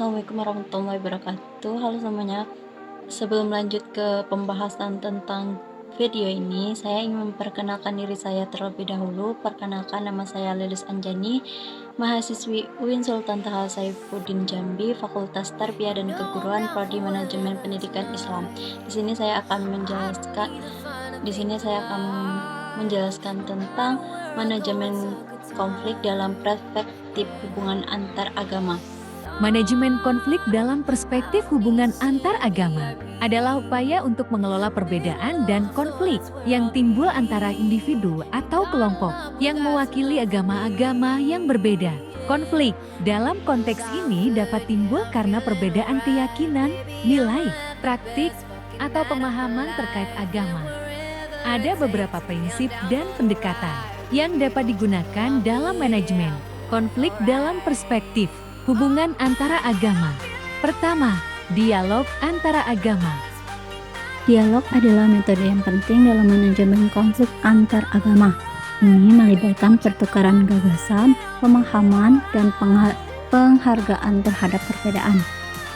Assalamualaikum warahmatullahi wabarakatuh. Halo semuanya. Sebelum lanjut ke pembahasan tentang video ini, saya ingin memperkenalkan diri saya terlebih dahulu. Perkenalkan, nama saya Lilis Anjani, mahasiswi UIN Sultan Taha Saifuddin Jambi, Fakultas Tarbiyah dan Keguruan, Prodi Manajemen Pendidikan Islam. Di sini saya akan menjelaskan tentang manajemen konflik dalam perspektif hubungan antar agama. Manajemen konflik dalam perspektif hubungan antar agama adalah upaya untuk mengelola perbedaan dan konflik yang timbul antara individu atau kelompok yang mewakili agama-agama yang berbeda. Konflik dalam konteks ini dapat timbul karena perbedaan keyakinan, nilai, praktik, atau pemahaman terkait agama. Ada beberapa prinsip dan pendekatan yang dapat digunakan dalam manajemen konflik dalam perspektif hubungan antara agama. Pertama, dialog antara agama. Dialog adalah metode yang penting dalam manajemen konflik antar agama. Ini melibatkan pertukaran gagasan, pemahaman, dan penghargaan terhadap perbedaan.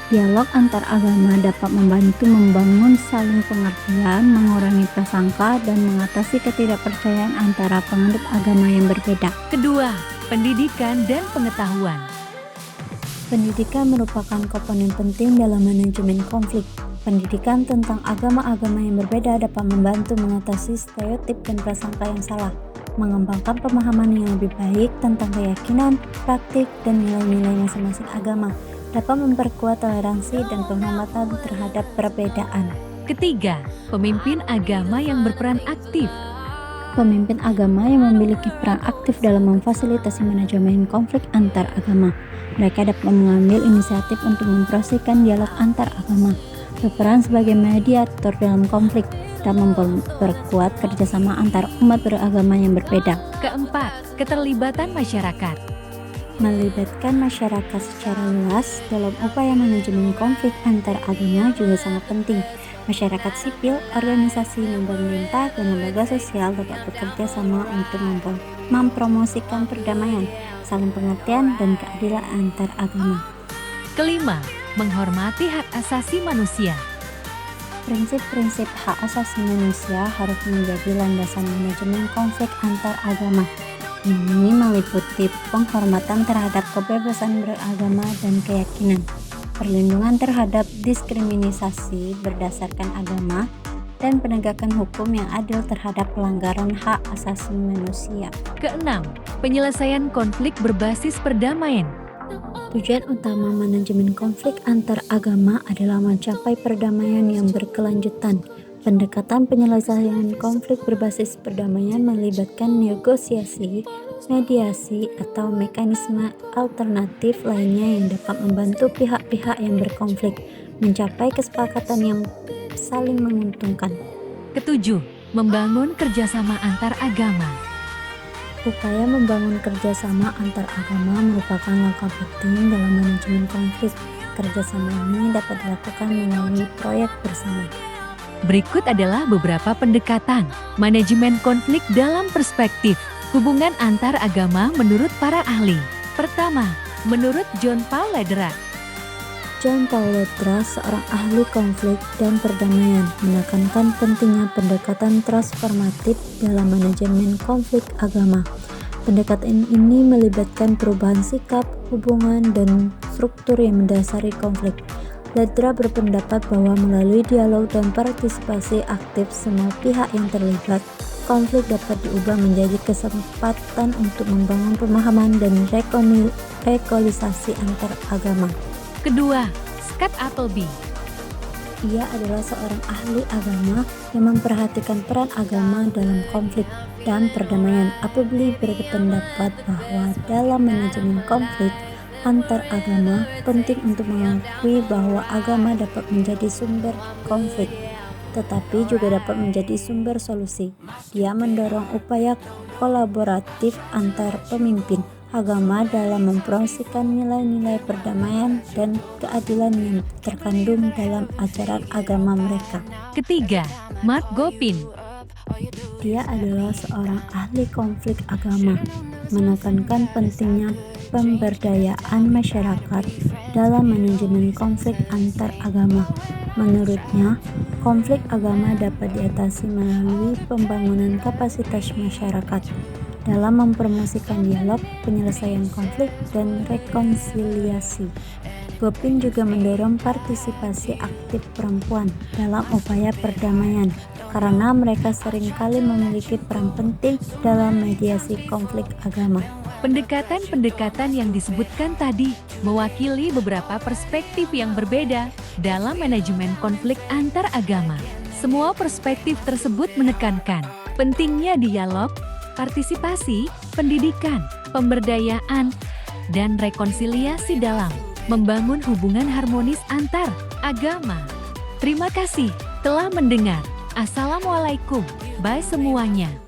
Dialog antar agama dapat membantu membangun saling pengertian, mengurangi prasangka, dan mengatasi ketidakpercayaan antara penganut agama yang berbeda. Kedua, pendidikan dan pengetahuan. Pendidikan merupakan komponen penting dalam manajemen konflik. Pendidikan tentang agama-agama yang berbeda dapat membantu mengatasi stereotip dan prasangka yang salah, mengembangkan pemahaman yang lebih baik tentang keyakinan, praktik, dan nilai-nilai masing-masing agama, dapat memperkuat toleransi dan penghormatan terhadap perbedaan. Ketiga, pemimpin agama yang berperan aktif. Pemimpin agama yang memiliki peran aktif dalam memfasilitasi manajemen konflik antar agama. Mereka dapat mengambil inisiatif untuk memproseskan dialog antar agama, berperan sebagai mediator dalam konflik, dan memperkuat kerjasama antar umat beragama yang berbeda. Keempat, keterlibatan masyarakat. Melibatkan masyarakat secara luas dalam upaya manajemen konflik antar agama juga sangat penting. Masyarakat sipil, organisasi non-pemerintah, dan lembaga sosial dapat bekerja sama untuk mempromosikan perdamaian, saling pengertian, dan keadilan antar agama. Kelima, menghormati hak asasi manusia. Prinsip-prinsip hak asasi manusia harus menjadi landasan manajemen konflik antar agama. Ini meliputi penghormatan terhadap kebebasan beragama dan keyakinan, perlindungan terhadap diskriminasi berdasarkan agama, dan penegakan hukum yang adil terhadap pelanggaran hak asasi manusia. Keenam, penyelesaian konflik berbasis perdamaian. Tujuan utama manajemen konflik antar agama adalah mencapai perdamaian yang berkelanjutan. Pendekatan penyelesaian konflik berbasis perdamaian melibatkan negosiasi, mediasi, atau mekanisme alternatif lainnya yang dapat membantu pihak-pihak yang berkonflik mencapai kesepakatan yang saling menguntungkan. Ketujuh, membangun kerjasama antar agama. Upaya membangun kerjasama antar agama merupakan langkah penting dalam manajemen konflik. Kerjasama ini dapat dilakukan melalui proyek bersama. Berikut adalah beberapa pendekatan manajemen konflik dalam perspektif hubungan antar agama menurut para ahli. Pertama, menurut John Paul Lederach. John Paul Lederach, seorang ahli konflik dan perdamaian, menekankan pentingnya pendekatan transformatif dalam manajemen konflik agama. Pendekatan ini melibatkan perubahan sikap, hubungan, dan struktur yang mendasari konflik. Lederach berpendapat bahwa melalui dialog dan partisipasi aktif semua pihak yang terlibat, konflik dapat diubah menjadi kesempatan untuk membangun pemahaman dan rekonsiliasi antar agama. Kedua, Scott Appleby. Ia adalah seorang ahli agama yang memperhatikan peran agama dalam konflik dan perdamaian. Appleby berpendapat bahwa dalam manajemen konflik antar agama, penting untuk mengakui bahwa agama dapat menjadi sumber konflik, tetapi juga dapat menjadi sumber solusi. Dia mendorong upaya kolaboratif antar pemimpin agama dalam mempromosikan nilai-nilai perdamaian dan keadilan yang terkandung dalam ajaran agama mereka. Ketiga, Mark Gopin. Dia adalah seorang ahli konflik agama, menekankan pentingnya pemberdayaan masyarakat dalam manajemen konflik antar agama. Menurutnya, konflik agama dapat diatasi melalui pembangunan kapasitas masyarakat dalam mempromosikan dialog, penyelesaian konflik, dan rekonsiliasi. Gopin juga mendorong partisipasi aktif perempuan dalam upaya perdamaian karena mereka seringkali memiliki peran penting dalam mediasi konflik agama. Pendekatan-pendekatan yang disebutkan tadi mewakili beberapa perspektif yang berbeda dalam manajemen konflik antar agama. Semua perspektif tersebut menekankan pentingnya dialog, partisipasi, pendidikan, pemberdayaan, dan rekonsiliasi dalam membangun hubungan harmonis antar agama. Terima kasih telah mendengar. Assalamualaikum. Bye semuanya.